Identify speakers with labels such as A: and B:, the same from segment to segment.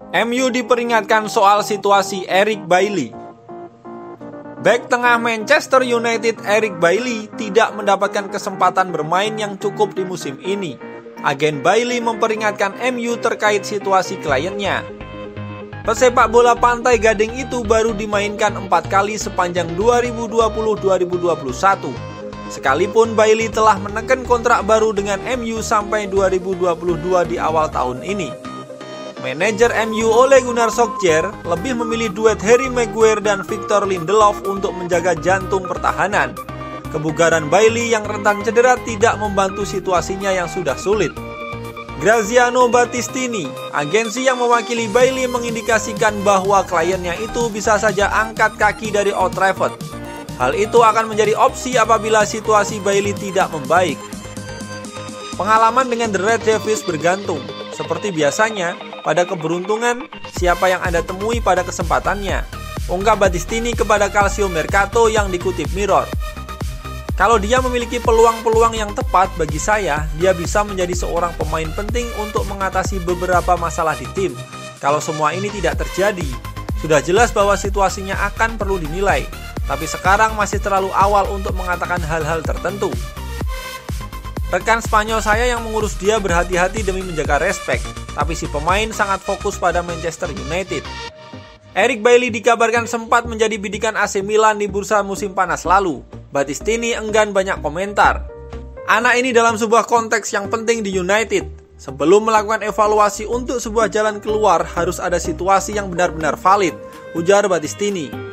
A: MU diperingatkan soal situasi Eric Bailly. Bek tengah Manchester United Eric Bailly tidak mendapatkan kesempatan bermain yang cukup di musim ini. Agen Bailly memperingatkan MU terkait situasi kliennya. Pesepak bola Pantai Gading itu baru dimainkan 4 kali sepanjang 2020-2021. Sekalipun Bailly telah menekan kontrak baru dengan MU sampai 2022 di awal tahun ini. Manajer MU Ole Gunnar Solskjaer lebih memilih duet Harry Maguire dan Victor Lindelof untuk menjaga jantung pertahanan. Kebugaran Bailly yang rentan cedera tidak membantu situasinya yang sudah sulit. Graziano Battistini, agensi yang mewakili Bailly, mengindikasikan bahwa kliennya itu bisa saja angkat kaki dari Old Trafford. Hal itu akan menjadi opsi apabila situasi Bailly tidak membaik. Pengalaman dengan The Red Devils bergantung. Seperti biasanya, pada keberuntungan, siapa yang Anda temui pada kesempatannya, ungkap Battistini kepada Calcio Mercato yang dikutip Mirror. Kalau dia memiliki peluang-peluang yang tepat bagi saya, dia bisa menjadi seorang pemain penting untuk mengatasi beberapa masalah di tim. Kalau semua ini tidak terjadi, sudah jelas bahwa situasinya akan perlu dinilai, tapi sekarang masih terlalu awal untuk mengatakan hal-hal tertentu. Rekan Spanyol saya yang mengurus dia berhati-hati demi menjaga respek, tapi si pemain sangat fokus pada Manchester United. Eric Bailly dikabarkan sempat menjadi bidikan AC Milan di bursa musim panas lalu. Battistini enggan banyak komentar. Anak ini dalam sebuah konteks yang penting di United. Sebelum melakukan evaluasi untuk sebuah jalan keluar, harus ada situasi yang benar-benar valid, ujar Battistini.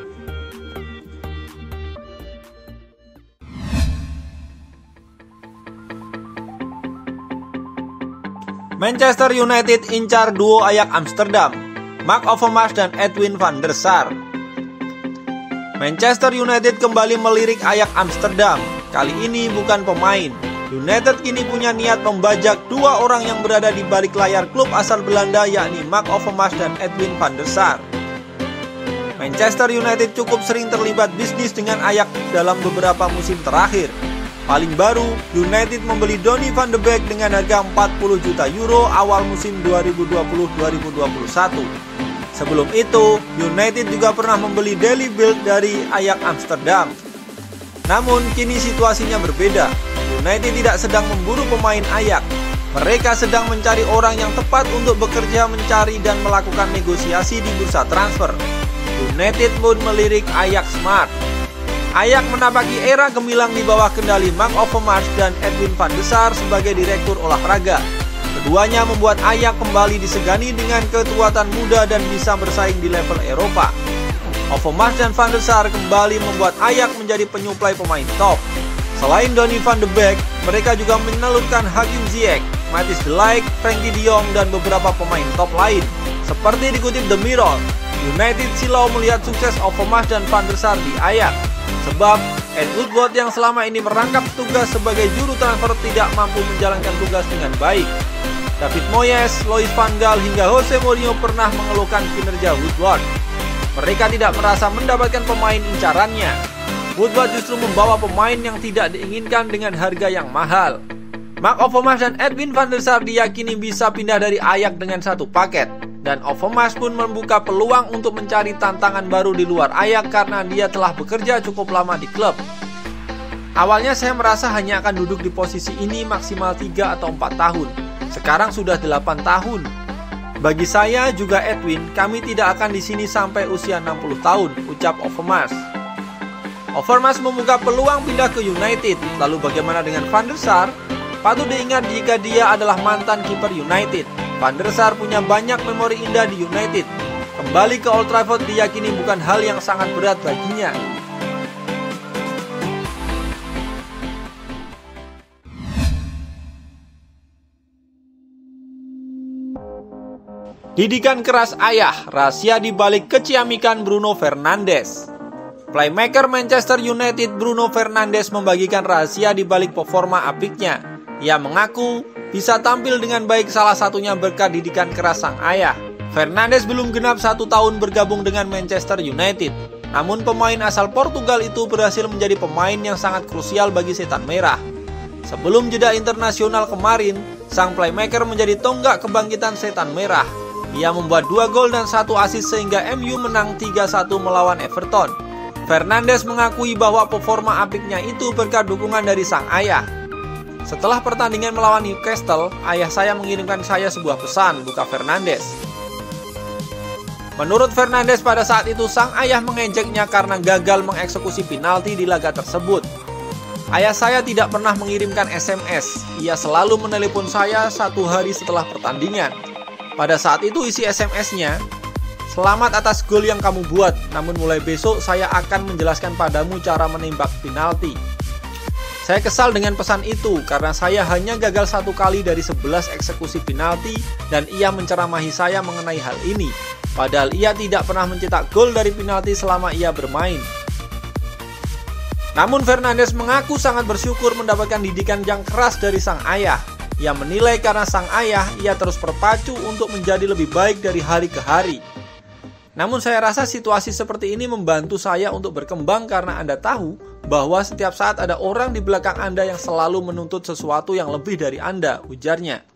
A: Manchester United incar duo Ajax Amsterdam, Marc Overmars dan Edwin van der Sar. Manchester United kembali melirik Ajax Amsterdam. Kali ini bukan pemain. United kini punya niat membajak dua orang yang berada di balik layar klub asal Belanda, yakni Marc Overmars dan Edwin van der Sar. Manchester United cukup sering terlibat bisnis dengan Ajax dalam beberapa musim terakhir. Paling baru, United membeli Donny van de Beek dengan harga 40 juta euro awal musim 2020-2021. Sebelum itu, United juga pernah membeli Deli Blind dari Ajax Amsterdam. Namun, kini situasinya berbeda. United tidak sedang memburu pemain Ajax. Mereka sedang mencari orang yang tepat untuk bekerja mencari dan melakukan negosiasi di bursa transfer. United pun melirik Ajax Smart. Ajax menapaki era gemilang di bawah kendali Marc Overmars dan Edwin van der Sar sebagai direktur olahraga. Keduanya membuat Ajax kembali disegani dengan kekuatan muda dan bisa bersaing di level Eropa. Overmars dan van der Sar kembali membuat Ajax menjadi penyuplai pemain top. Selain Donny van de Beek, mereka juga menelurkan Hakim Ziyech, Matthijs de Ligt, Frenkie de Jong, dan beberapa pemain top lain. Seperti dikutip The Mirror, United silau melihat sukses Overmars dan van der Sar di Ajax. Sebab Ed Woodward yang selama ini merangkap tugas sebagai juru transfer tidak mampu menjalankan tugas dengan baik. David Moyes, Louis van Gaal hingga Jose Mourinho pernah mengeluhkan kinerja Woodward. Mereka tidak merasa mendapatkan pemain incarannya. Woodward justru membawa pemain yang tidak diinginkan dengan harga yang mahal. Marc Overmars dan Edwin van der Sar diyakini bisa pindah dari Ajax dengan satu paket. Dan Overmars pun membuka peluang untuk mencari tantangan baru di luar Ajax karena dia telah bekerja cukup lama di klub. Awalnya saya merasa hanya akan duduk di posisi ini maksimal 3 atau 4 tahun. Sekarang sudah 8 tahun. Bagi saya juga Edwin, kami tidak akan di sini sampai usia 60 tahun, ucap Overmars. Overmars membuka peluang pindah ke United. Lalu bagaimana dengan van der Sar? Patut diingat jika dia adalah mantan kiper United. Van der Sar punya banyak memori indah di United. Kembali ke Old Trafford diyakini bukan hal yang sangat berat baginya. Didikan keras ayah, rahasia dibalik keciamikan Bruno Fernandes. Playmaker Manchester United Bruno Fernandes membagikan rahasia dibalik performa apiknya. Ia mengaku bisa tampil dengan baik salah satunya berkat didikan keras sang ayah. Fernandes belum genap 1 tahun bergabung dengan Manchester United. Namun pemain asal Portugal itu berhasil menjadi pemain yang sangat krusial bagi Setan Merah. Sebelum jeda internasional kemarin, sang playmaker menjadi tonggak kebangkitan Setan Merah. Ia membuat 2 gol dan 1 assist sehingga MU menang 3-1 melawan Everton. Fernandes mengakui bahwa performa apiknya itu berkat dukungan dari sang ayah. Setelah pertandingan melawan Newcastle, ayah saya mengirimkan saya sebuah pesan, buka Fernandes. Menurut Fernandes, pada saat itu sang ayah mengejeknya karena gagal mengeksekusi penalti di laga tersebut. Ayah saya tidak pernah mengirimkan SMS, ia selalu menelepon saya 1 hari setelah pertandingan. Pada saat itu isi SMS-nya, "Selamat atas gol yang kamu buat, namun mulai besok saya akan menjelaskan padamu cara menembak penalti." Saya kesal dengan pesan itu karena saya hanya gagal 1 kali dari 11 eksekusi penalti dan ia menceramahi saya mengenai hal ini. Padahal ia tidak pernah mencetak gol dari penalti selama ia bermain. Namun Fernandes mengaku sangat bersyukur mendapatkan didikan yang keras dari sang ayah. Ia menilai karena sang ayah, ia terus berpacu untuk menjadi lebih baik dari hari ke hari. Namun saya rasa situasi seperti ini membantu saya untuk berkembang karena Anda tahu bahwa setiap saat ada orang di belakang Anda yang selalu menuntut sesuatu yang lebih dari Anda, ujarnya.